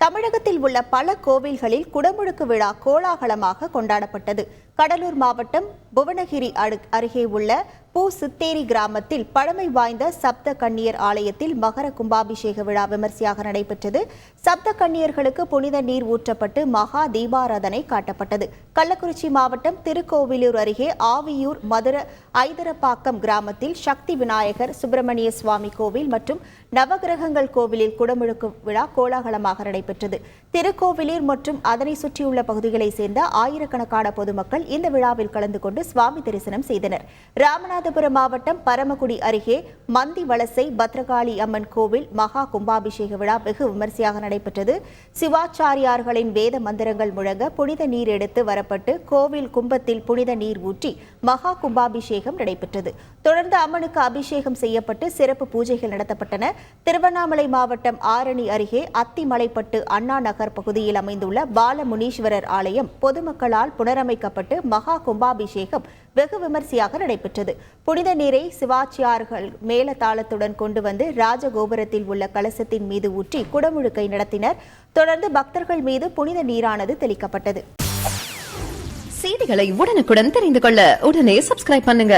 தமிழகத்தில் உள்ள பல கோவில்களில் குடமுழுக்கு விழா கோலாகலமாக கொண்டாடப்பட்டது. கடலூர் மாவட்டம் புவனகிரி அருகே உள்ள சித்தேரி கிராமத்தில் பழமை வாய்ந்த சப்த கன்னியர் ஆலயத்தில் மகர கும்பாபிஷேக விழா விமர்சையாக நடைபெற்றது. சப்த கன்னியர்களுக்கு புனித நீர் ஊற்றப்பட்டு மகா தீபாராதனை காட்டப்பட்டது. கள்ளக்குறிச்சி மாவட்டம் திருக்கோவிலூர் அருகே ஆவியூர் மதுர ஐதரப்பாக்கம் கிராமத்தில் சக்தி விநாயகர் சுப்பிரமணிய சுவாமி கோவில் மற்றும் நவகிரகங்கள் கோவிலில் குடமுழுக்கு விழா கோலாகலமாக நடைபெற்றது. திருக்கோவிலூர் மற்றும் அதனை சுற்றியுள்ள பகுதிகளை சேர்ந்த ஆயிரக்கணக்கான பொதுமக்கள் இந்த விழாவில் கலந்து கொண்டு சுவாமி தரிசனம் செய்தனர். ராமநாதபுரம் மாவட்டம் பரமக்குடி அருகே மந்தி வலசை பத்ரகாளி அம்மன் கோவில் மகா கும்பாபிஷேக விழா வெகு விமர்சையாக நடைபெற்றது. சிவாச்சாரியார்களின் வேத மந்திரங்கள் முழங்க புனித நீர் எடுத்து வரப்பட்டு கோவில் கும்பத்தில் புனித நீர் ஊற்றி மகா கும்பாபிஷேகம் நடைபெற்றது. தொடர்ந்து அம்மனுக்கு அபிஷேகம் செய்யப்பட்டு சிறப்பு பூஜைகள் நடத்தப்பட்டன. திருவண்ணாமலை மாவட்டம் ஆரணி அருகே அத்திமலைப்பட்டு அண்ணா நகர் பகுதியில் அமைந்துள்ள பாலமுனீஸ்வரர் ஆலயம் பொதுமக்களால் புனரமைக்கப்பட்டு மகா கும்பாபிஷேகம் வெகு விமர்சையாக நடைபெற்றது. புனித நீரை சிவாச்சியார்கள் மேலதாளத்துடன் கொண்டு வந்து ராஜகோபுரத்தில் உள்ள கலசத்தின் மீது ஊற்றி குடமுழுக்கை நடத்தினர். தொடர்ந்து பக்தர்கள் மீது புனித நீரானது தெளிக்கப்பட்டது. செய்திகளை உடனுக்குடன் தெரிந்து கொள்ள உடனே சப்ஸ்கிரைப் பண்ணுங்க.